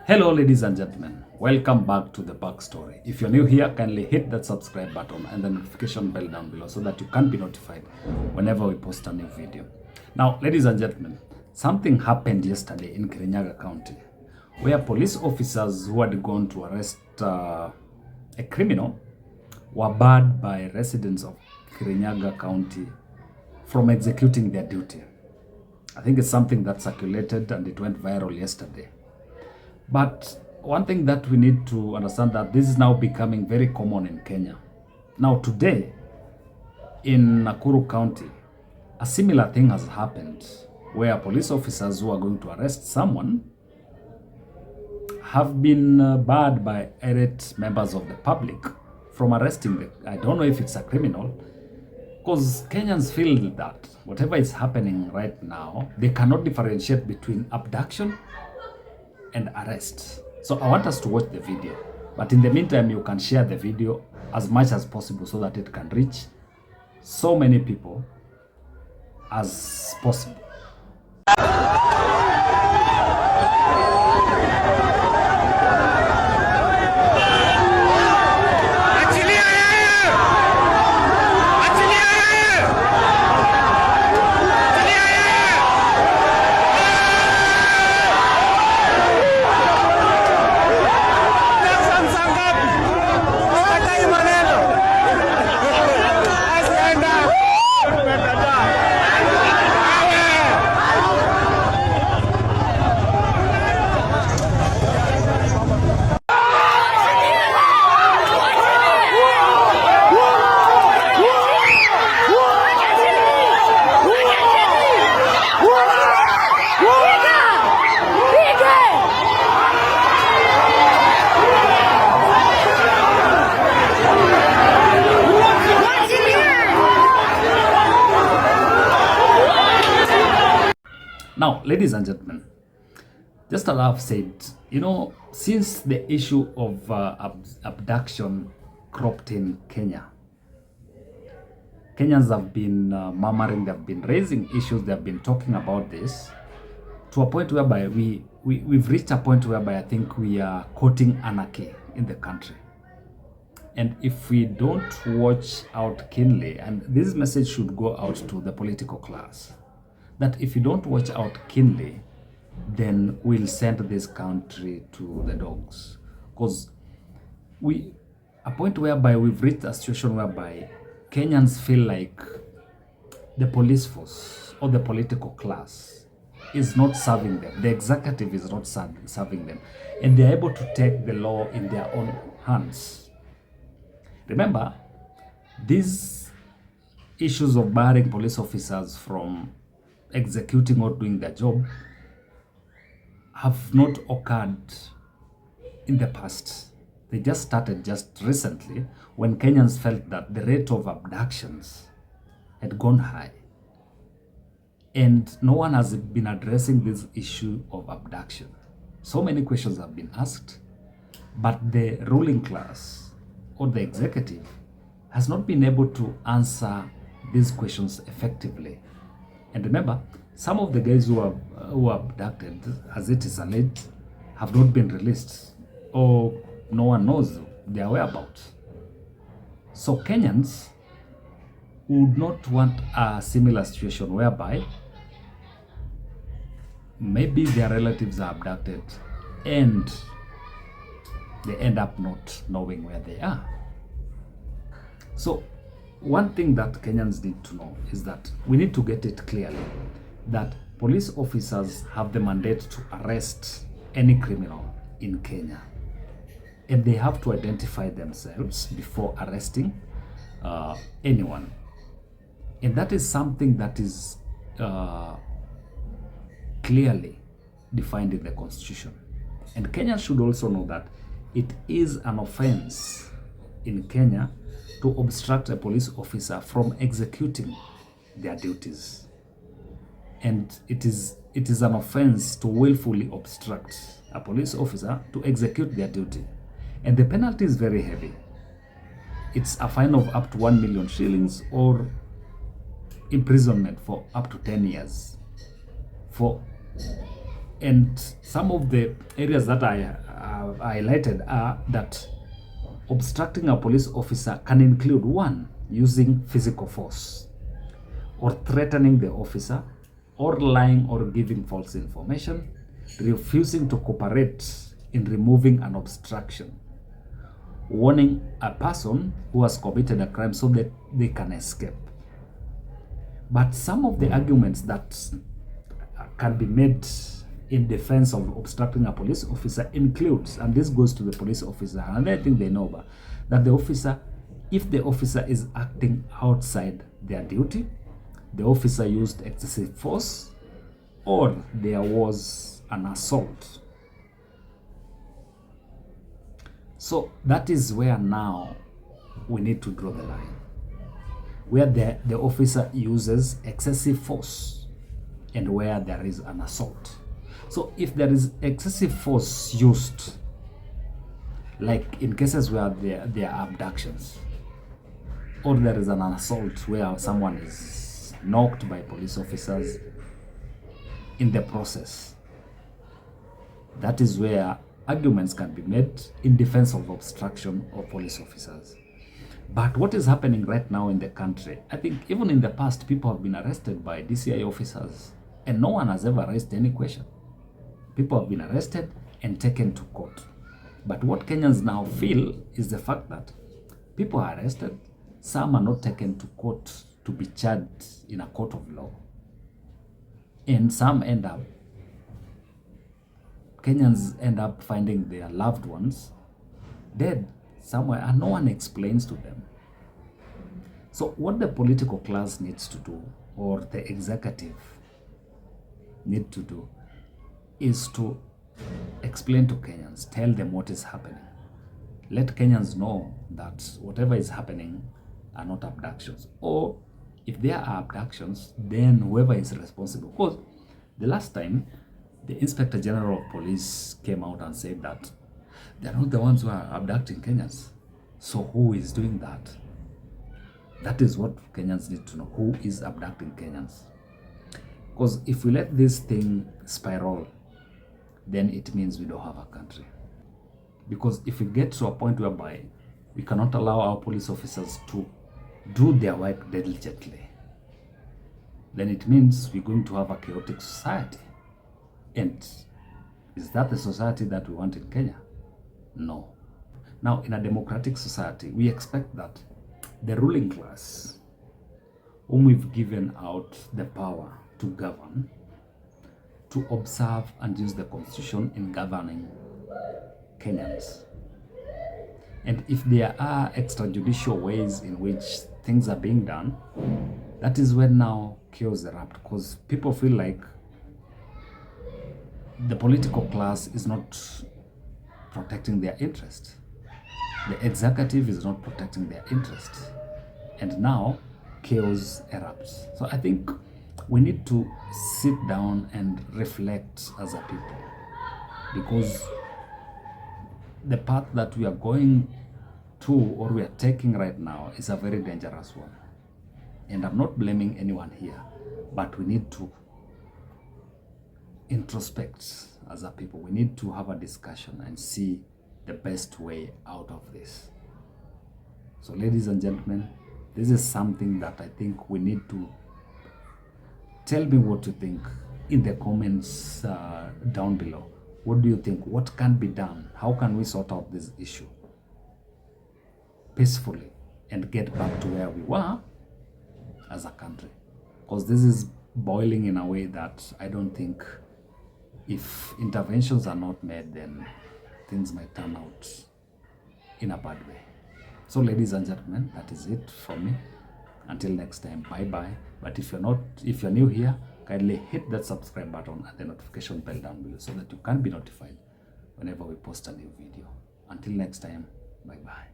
Hello ladies and gentlemen, welcome back to the backstory. If you're new here, kindly hit that subscribe button and the notification bell down below so that you can be notified whenever we post a new video. Now ladies and gentlemen, something happened yesterday in Kirinyaga County where police officers who had gone to arrest a criminal were barred by residents of Kirinyaga County from executing their duty. I think it's something that circulated and it went viral yesterday. But one thing that we need to understand that this is now becoming very common in Kenya. Now today, in Nakuru County, a similar thing has happened where police officers who are going to arrest someone have been barred by irate members of the public from arresting them. I don't know if it's a criminal, because Kenyans feel that whatever is happening right now, they cannot differentiate between abduction and arrest. So I want us to watch the video, but in the meantime you can share the video as much as possible so that it can reach so many people as possible. Now, ladies and gentlemen, just as I've said, since the issue of abduction cropped in Kenya, Kenyans have been murmuring, they've been raising issues, they've been talking about this to a point whereby we've reached a point whereby I think we are courting anarchy in the country. And if we don't watch out keenly, and this message should go out to the political class, that if you don't watch out keenly, then we'll send this country to the dogs. Because a point whereby we've reached a situation whereby Kenyans feel like the police force or the political class is not serving them. The executive is not serving them. And they're able to take the law in their own hands. Remember, these issues of barring police officers from executing or doing their job have not occurred in the past. They just started just recently when Kenyans felt that the rate of abductions had gone high. And no one has been addressing this issue of abduction. So many questions have been asked, but the ruling class or the executive has not been able to answer these questions effectively. And remember, some of the guys who are abducted, as it is alleged, have not been released, or no one knows their whereabouts. So Kenyans would not want a similar situation whereby maybe their relatives are abducted and they end up not knowing where they are. So one thing that Kenyans need to know is that we need to get it clearly that police officers have the mandate to arrest any criminal in Kenya. And they have to identify themselves before arresting anyone. And that is something that is clearly defined in the Constitution. And Kenyans should also know that it is an offense in Kenya to obstruct a police officer from executing their duties. And it is an offense to willfully obstruct a police officer to execute their duty. And the penalty is very heavy. It's a fine of up to 1 million shillings or imprisonment for up to 10 years for And some of the areas that I highlighted are that obstructing a police officer can include: 1, using physical force, or threatening the officer, or lying or giving false information, refusing to cooperate in removing an obstruction, warning a person who has committed a crime so that they can escape. But some of the arguments that can be made in defense of obstructing a police officer includes, and this goes to the police officer, and I think they know about, that the officer, if the officer is acting outside their duty, the officer used excessive force, or there was an assault. So that is where now we need to draw the line, where the officer uses excessive force and where there is an assault. So if there is excessive force used, like in cases where there are abductions, or there is an assault where someone is knocked by police officers in the process, that is where arguments can be made in defense of obstruction of police officers. But what is happening right now in the country, I think even in the past, people have been arrested by DCI officers and no one has ever raised any question. People have been arrested and taken to court. But what Kenyans now feel is the fact that people are arrested, some are not taken to court to be charged in a court of law, and some end up, Kenyans end up finding their loved ones dead somewhere and no one explains to them. So what the political class needs to do, or the executive need to do, is to explain to Kenyans, tell them what is happening. Let Kenyans know that whatever is happening are not abductions. Or if there are abductions, then whoever is responsible. Because the last time, the Inspector General of Police came out and said that they're not the ones who are abducting Kenyans. So who is doing that? That is what Kenyans need to know. Who is abducting Kenyans? Because if we let this thing spiral, then it means we don't have a country. Because if we get to a point whereby we cannot allow our police officers to do their work diligently, then it means we're going to have a chaotic society. And is that the society that we want in Kenya? No. Now, in a democratic society, we expect that the ruling class, whom we've given out the power to govern, to observe and use the constitution in governing Kenyans. And if there are extrajudicial ways in which things are being done, that is when now chaos erupts, because people feel like the political class is not protecting their interest. The executive is not protecting their interest. And now chaos erupts. So I think we need to sit down and reflect as a people, because the path that we are going to, or we are taking right now, is a very dangerous one. And I'm not blaming anyone here, but we need to introspect as a people. We need to have a discussion and see the best way out of this. So ladies and gentlemen, this is something that I think we need to tell me what you think in the comments down below. What do you think? What can be done? How can we sort out this issue peacefully and get back to where we were as a country? Because this is boiling in a way that I don't think, if interventions are not made, then things might turn out in a bad way. So ladies and gentlemen, that is it from me. Until next time, bye bye. But if you're new here, kindly hit that subscribe button and the notification bell down below so that you can be notified whenever we post a new video. Until next time, bye bye.